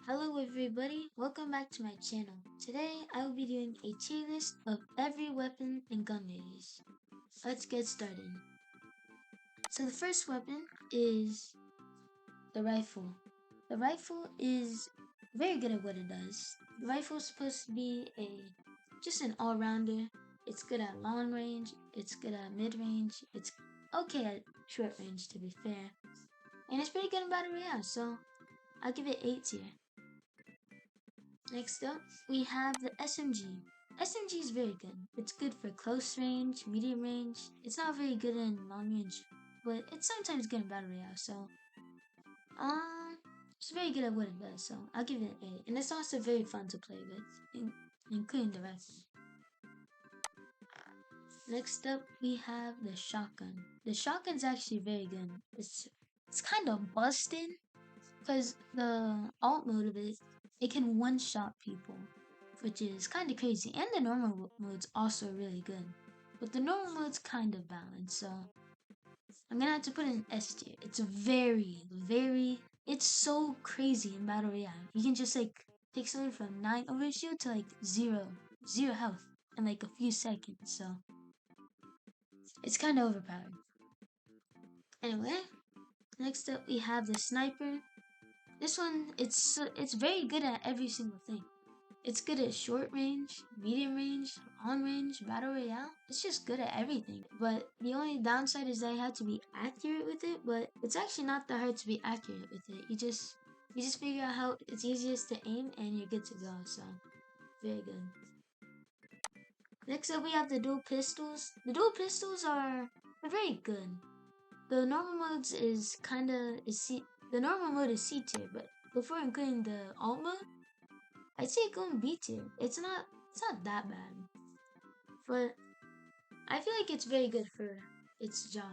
Hello everybody, welcome back to my channel. Today I will be doing a tier list of every weapon in Gunraiders. Let's get started. So the first weapon is the rifle. The rifle is very good at what it does. The rifle is supposed to be just an all-rounder. It's good at long range, it's good at mid-range, it's okay at short range to be fair. And it's pretty good in Battle Royale, so I'll give it 8 tier. Next up, we have the SMG. SMG is very good. It's good for close range, medium range. It's not very good in long range, but it's sometimes good in Battle Royale, so it's very good at what it does, so I'll give it an 8. And it's also very fun to play with, including the rest. Next up, we have the shotgun. The shotgun's actually very good. It's kind of busted, because the alt mode of it can one-shot people, which is kind of crazy. And the normal mode's also really good. But the normal mode's kind of balanced, so I'm gonna have to put in S tier. It's it's so crazy in Battle Royale. You can just like take someone from 9 over shield to like 0 health in like a few seconds, so it's kind of overpowered. Anyway, next up we have the sniper. This one, it's very good at every single thing. It's good at short range, medium range, long range, battle royale. It's just good at everything. But the only downside is that I had to be accurate with it. But it's actually not that hard to be accurate with it. You just figure out how it's easiest to aim, and you're good to go. So very good. Next up, we have the dual pistols. The dual pistols are very good. The normal modes is the normal mode is C tier, but before including the alt mode, I'd say go in B tier. It's not that bad, but I feel like it's very good for its job.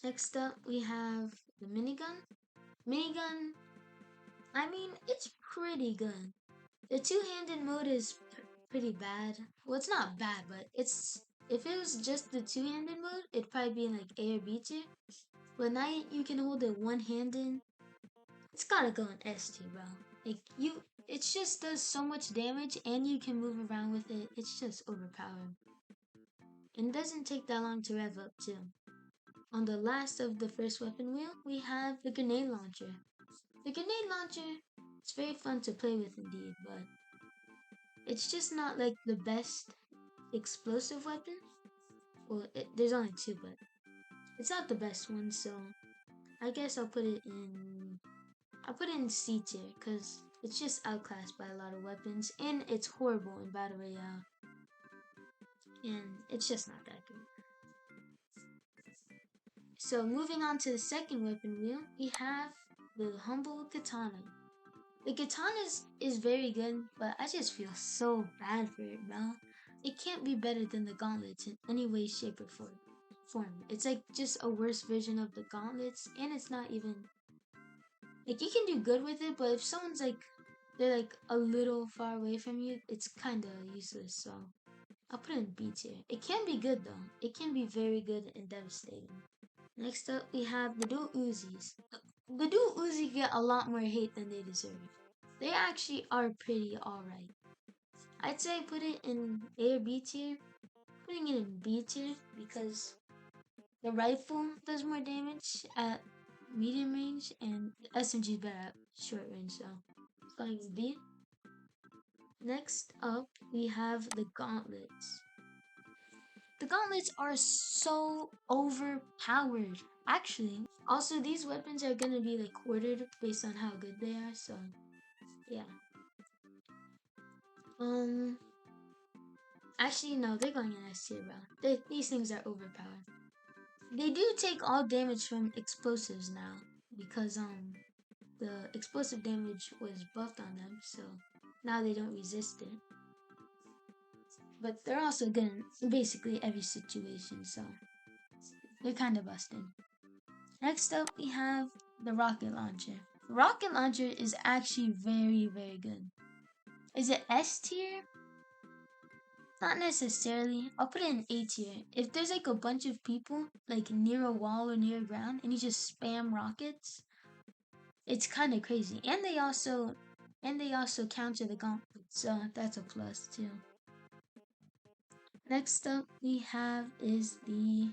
Next up, we have the minigun. Minigun, I mean, it's pretty good. The two-handed mode is pretty bad. Well, it's not bad, but if it was just the two-handed mode, it'd probably be in like A or B tier. But now you can hold it one-handed. It's gotta go in S tier, bro. It just does so much damage, and you can move around with it. It's just overpowered. And it doesn't take that long to rev up too. On the last of the first weapon wheel, we have the grenade launcher. The grenade launcher, it's very fun to play with indeed, but it's just not like the best explosive weapon. Well, there's only two, but it's not the best one, so I guess I'll put it in C tier, because it's just outclassed by a lot of weapons, and it's horrible in Battle Royale. And it's just not that good. So moving on to the second weapon wheel, we have the humble katana. The katana is very good, but I just feel so bad for it, bro. It can't be better than the gauntlets in any way, shape, or form. It's like just a worse version of the gauntlets, and it's not even like you can do good with it, but if someone's like they're like a little far away from you, it's kind of useless. So I'll put it in B tier. It can be good though. It can be very good and devastating. Next up, we have the dual Uzis. The dual Uzi get a lot more hate than they deserve. They actually are pretty alright. I'd say put it in A or B tier. Putting it in B tier because the rifle does more damage at medium range, and the SMG is better at short range, so it's going to B. Next up, we have the gauntlets. The gauntlets are so overpowered. Actually, also these weapons are gonna be like ordered based on how good they are, so yeah. Actually no, they're going in S tier, bro. These things are overpowered. They do take all damage from explosives now, because the explosive damage was buffed on them, so now they don't resist it. But they're also good in basically every situation, so they're kind of busted. Next up, we have the rocket launcher. Rocket launcher is actually very, very good. Is it S tier? Not necessarily. I'll put it in A tier. If there's like a bunch of people like near a wall or near ground and you just spam rockets, it's kind of crazy. And they also counter the gauntlets, so that's a plus too. Next up we have is the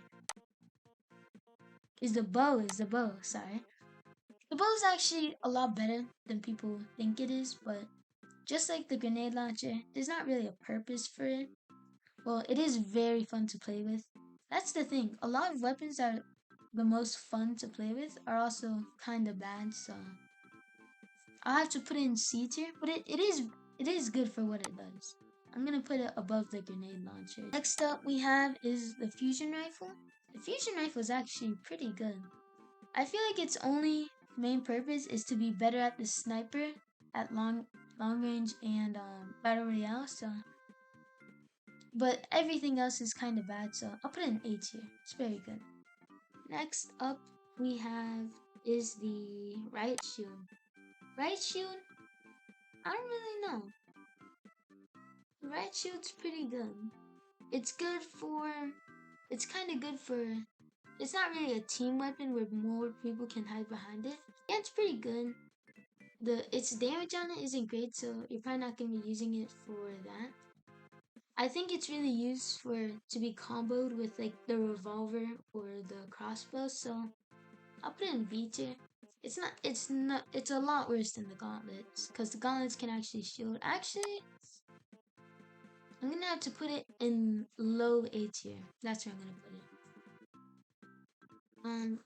bow, sorry. The bow is actually a lot better than people think it is, but just like the grenade launcher, there's not really a purpose for it. Well, it is very fun to play with. That's the thing. A lot of weapons that are the most fun to play with are also kind of bad, so I'll have to put it in C tier, but it is good for what it does. I'm gonna put it above the grenade launcher. Next up we have is the fusion rifle. The fusion rifle is actually pretty good. I feel like its only main purpose is to be better at the sniper at long range and battle royale. So, but everything else is kind of bad. So I'll put it in A tier. It's very good. Next up we have is the Riot shield. Riot shield, I don't really know. Riot shield's pretty good. It's good for. It's kind of good for. It's not really a team weapon where more people can hide behind it. Yeah, it's pretty good. Its damage on it isn't great, so you're probably not gonna be using it for that. I think it's really used to be comboed with like the revolver or the crossbow, so I'll put it in B tier. It's a lot worse than the gauntlets, because the gauntlets can actually shield. Actually, I'm gonna have to put it in low A tier. That's where I'm gonna put it.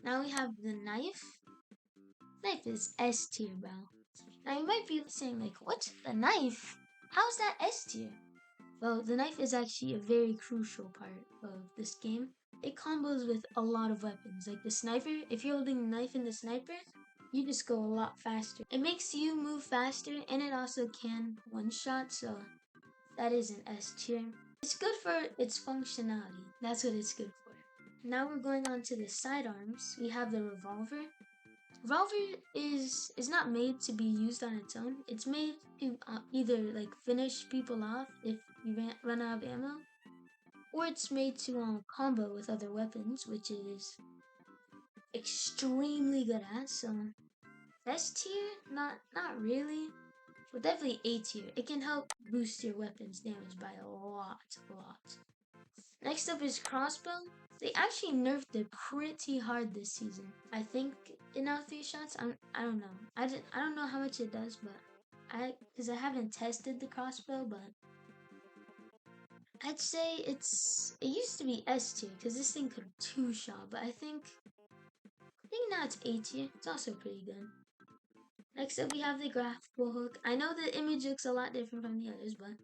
Now we have the knife. Knife is S tier, bro. Now you might be saying like, what's the knife? How's that S tier? Well, the knife is actually a very crucial part of this game. It combos with a lot of weapons. Like the sniper, if you're holding the knife in the sniper, you just go a lot faster. It makes you move faster, and it also can one-shot, so that is an S tier. It's good for its functionality. That's what it's good for. Now we're going on to the sidearms. We have the revolver. Revolver is not made to be used on its own. It's made to either like finish people off if you run out of ammo, or it's made to combo with other weapons, which is extremely good at. So S tier, not really, but definitely A tier. It can help boost your weapon's damage by a lot. Next up is crossbow. They actually nerfed it pretty hard this season. I think in all 3 shots. I don't know. I don't know how much it does, but because I haven't tested the crossbow, but I'd say it used to be S tier because this thing could 2-shot, but I think now it's A tier. It's also pretty good. Next up we have the grapple hook. I know the image looks a lot different from the others, but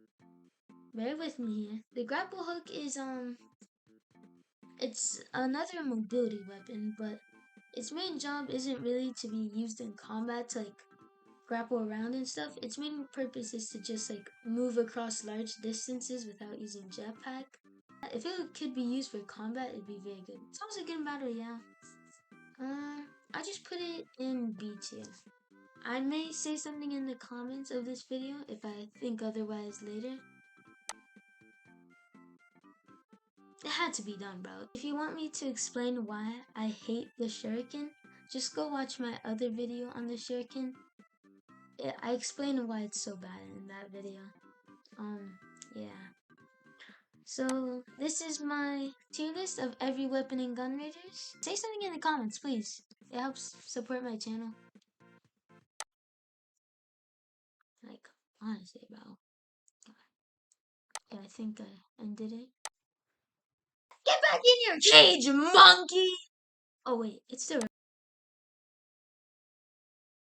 bear with me here. The grapple hook is it's another mobility weapon, but its main job isn't really to be used in combat to like grapple around and stuff. Its main purpose is to just like move across large distances without using jetpack. If it could be used for combat, it'd be very good. It's also good in battle, yeah. I just put it in B tier. I may say something in the comments of this video if I think otherwise later. It had to be done, bro. If you want me to explain why I hate the shuriken, just go watch my other video on the shuriken. I explain why it's so bad in that video. Yeah. So, this is my tier list of every weapon in Gunraiders. Say something in the comments, please. It helps support my channel. Like, honestly, bro. Yeah, I think I ended it. Get back in your cage, monkey! Oh wait, it's still